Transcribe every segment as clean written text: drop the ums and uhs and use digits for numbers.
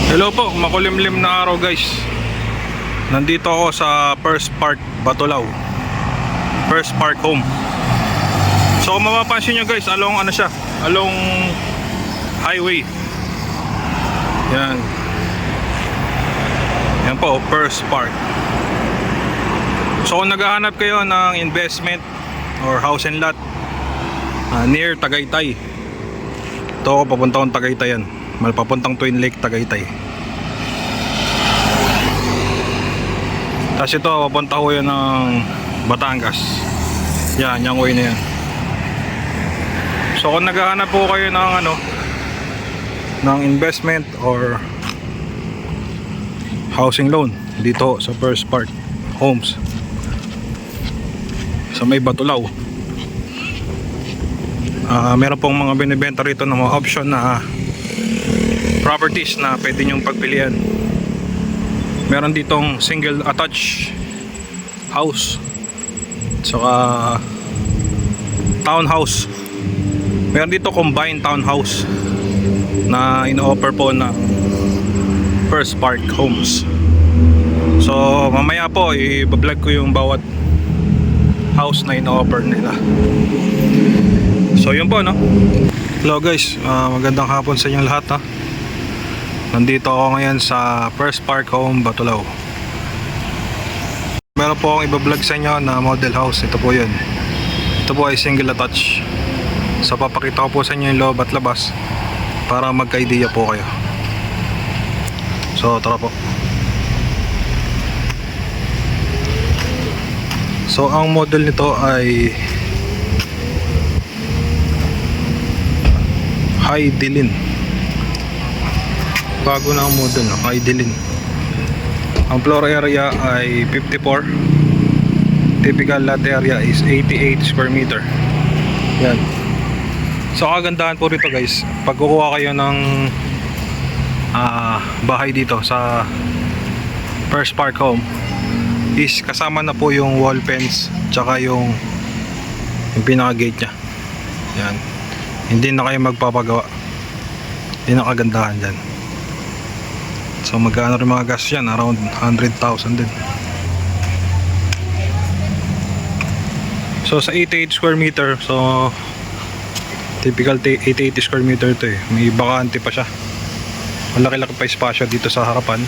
Hello po, makulimlim na araw guys. Nandito ako sa First Park, Batulao. First Park Home. So kung mapapansin nyo guys, along ano siya, along highway. Yan. Yan po, First Park. So kung naghahanap kayo ng investment or house and lot near Tagaytay, ito ako papunta akong Tagaytay yan. Papuntang Twin Lake, Tagaytay. Tapos ito, papunta ko yan ng Batangas. Yan, yung way na yan. So kung naghahanap po kayo ng ng investment or housing loan dito sa First Park Homes sa may Batulao, meron pong mga binibenta rito ng mga option na properties na pwede nyong pagpilian. Meron ditong single attached house, saka townhouse. Meron dito combined townhouse na ino-offer po ng First Park Homes. So mamaya po i-vlog ko yung bawat house na ino-offer nila. So yun po, no? Hello guys, magandang hapon sa inyong lahat, ha? Nandito ako ngayon sa First Park Home, Batulao. Meron po akong i-vlog sa inyo na model house. Ito po yun. Ito po ay single attached. So papakita ko po sa inyo yung loob at labas para magka-idea po kayo. So tara po. So ang model nito ay Hydelin. Bago na ang model, no? Hydelin. Ang floor area ay 54. Typical lot area is 88 square meter. Yan. So kagandahan po rito guys, pag kukuha kayo ng bahay dito sa First Park Home, is kasama na po yung wall fence tsaka yung pinaka gate nya. Yan. Hindi na kayo magpapagawa. Yan ang kagandahan dyan. So magkano rin mga gas yan? Around 100,000 din. So sa 88 square meter, so typical 88 square meter ito eh. May bakante pa siya. Malaki-laki pa espasyo dito sa harapan.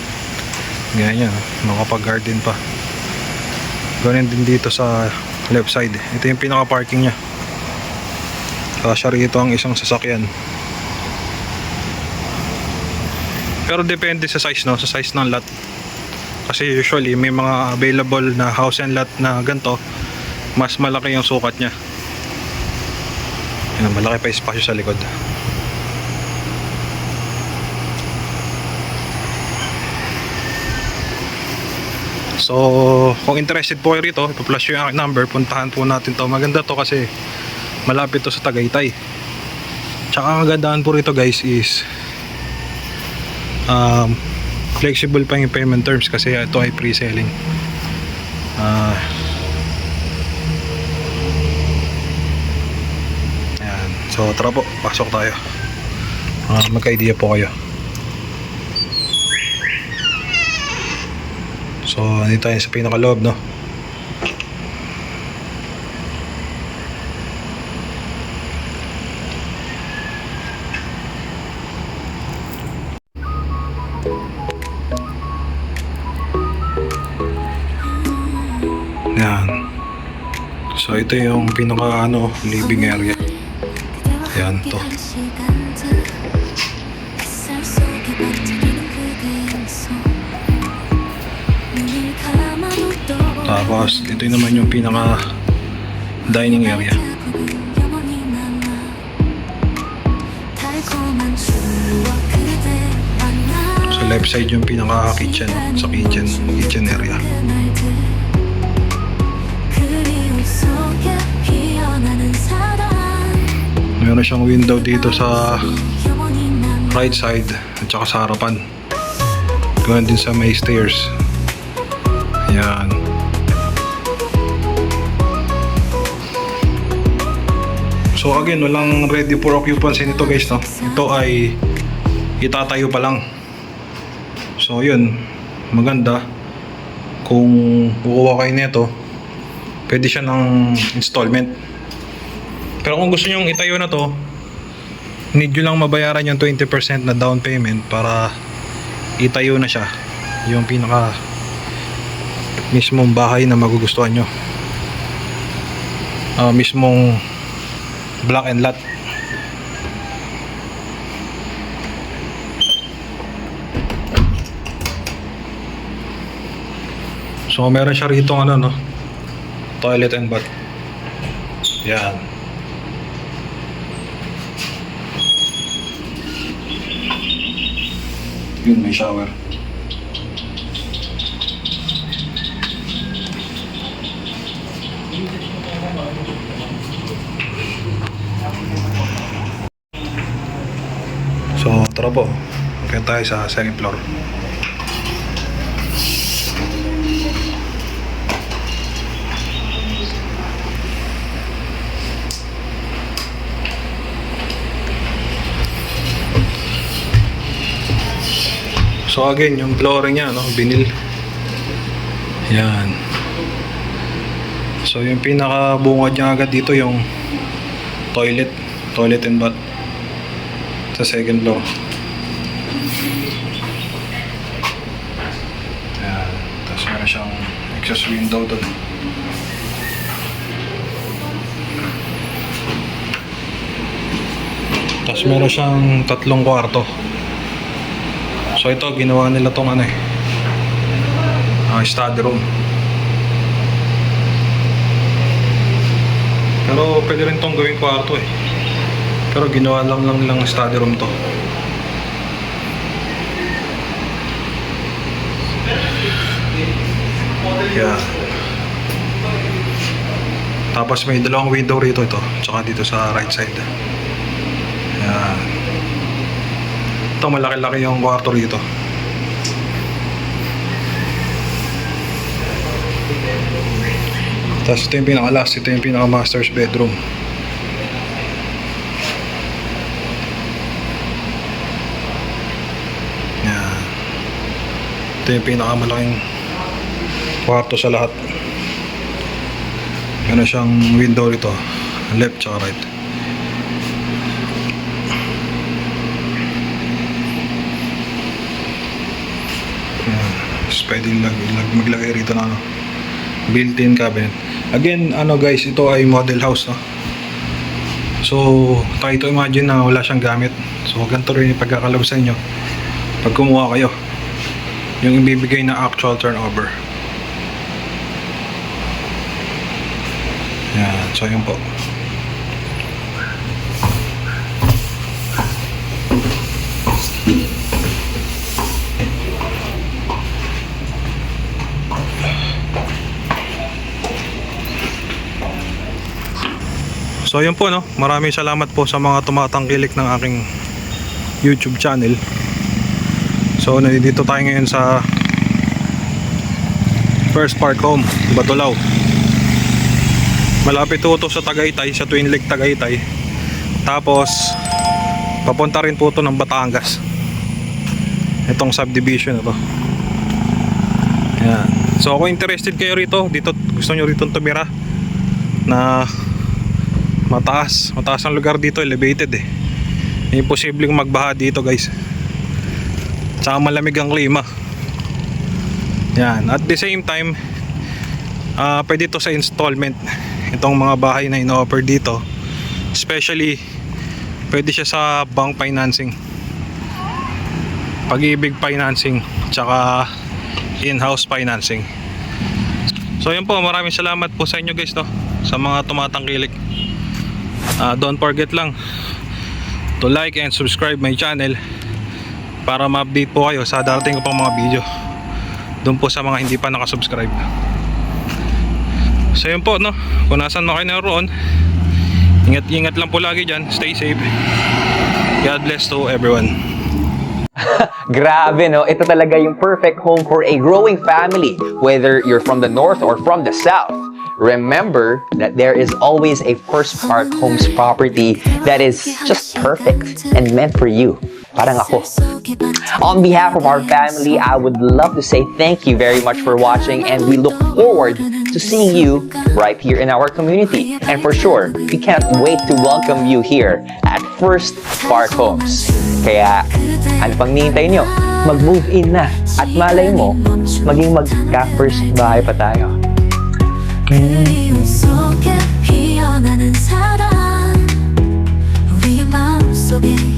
Ganyan, makapag garden pa. Ganyan din dito sa left side. Ito yung pinaka parking nya. Kasya rito ang isang sasakyan. Pero depende sa size, no? Sa size ng lot. Kasi usually may mga available na house and lot na ganito, mas malaki yung sukat nya. Yan, malaki pa espasyo sa likod. So kung interested po kayo rito, ipa-flash yung aking number, puntahan po natin to. Maganda to kasi malapit to sa Tagaytay. Tsaka ang magandaan po rito guys is flexible pa yung payment terms kasi ito ay pre-selling. Ayan. So tara po, pasok tayo. Magka-idea po kayo. So nandito tayo sa pinakaloob, no? Yan. So ito yung pinaka living area. Yan to. Tapos ito naman yung pinaka dining area. So left side yung pinaka kitchen, sa kitchen area. Meron siyang window dito sa right side at saka sa harapan. Gawin din sa may stairs. Ayan. So again, walang ready for occupancy nito guys, no? Ito ay itatayo pa lang. So yun, maganda. Kung kukuha kayo nito, pwede siya ng installment. Pero kung gusto nyo itayo na to, need nyo lang mabayaran yung 20% na down payment para itayo na siya. Yung pinaka mismong bahay na magugustuhan nyo. Mismong block and lot. So meron siya rito ano, no, toilet and bath. Yan. Yun, may shower. So tara po, magkaya tayo sa second floor. So again, yung flooring niya, no, vinyl. Yan. So yung pinaka-bungad niya agad dito yung toilet and bath sa second floor. Yan. Tapos meron siyang exhaust window doon. Tapos meron siyang 3 kwarto. So ito, ginawa nila tong ano study room. Pero pwede rin tong gawing kwarto Pero ginawa lang nilang study room to. Yeah. Tapos may 2 window rito ito, tsaka dito sa right side. Yeah. Ito, malaki-laki yung kwarto rito. Tapos ito yung pinaka-last, ito yung pinaka-master's bedroom. Yan. Ito yung pinaka-malaking kwarto sa lahat. Meron siyang window rito, left tsaka right. Pwedeng maglagay rito na built-in cabinet. Again, guys, ito ay model house, no? So try to imagine na wala siyang gamit. So ganito rin yung pagkakalaw sa inyo pag kumuha kayo, yung ibibigay na actual turnover. Yan, so yun po. So yun po, no, maraming salamat po sa mga tumatangkilik ng aking YouTube channel. So nandito tayo ngayon sa First Park Home, Batulao. Malapit po ito sa Tagaytay, sa Twin Lake Tagaytay. Tapos papunta rin po ito ng Batangas, itong subdivision na to. Yan. So kung interested kayo rito, gusto nyo rito tumira, na mataas ang lugar dito, elevated imposibleng magbaha dito guys, tsaka malamig ang klima. Yan. At the same time, pwede ito sa installment, itong mga bahay na ino-offer dito. Especially pwede siya sa bank financing, Pag-ibig financing, tsaka in-house financing. So yun po, maraming salamat po sa inyo guys, no, sa mga tumatangkilik. Don't forget lang to like and subscribe my channel para ma-update po kayo sa darating ko pang mga video doon po sa mga hindi pa nakasubscribe. So yun po, no, kung nasan na kayo naroon, ingat lang po lagi dyan, stay safe. God bless to everyone. Grabe, no? Ito talaga yung perfect home for a growing family, whether you're from the north or from the south. remember that there is always a First Park Homes property that is just perfect and meant for you. Parang ako. On behalf of our family, I would love to say thank you very much for watching, and we look forward to seeing you right here in our community. And for sure, we can't wait to welcome you here at First Park Homes. Kaya, ano pang hinihintay nyo? Mag-move in na. At malay mo, maging magka-first bahay pa tayo. 그리움 속에 피어나는 사랑 우리의 마음속에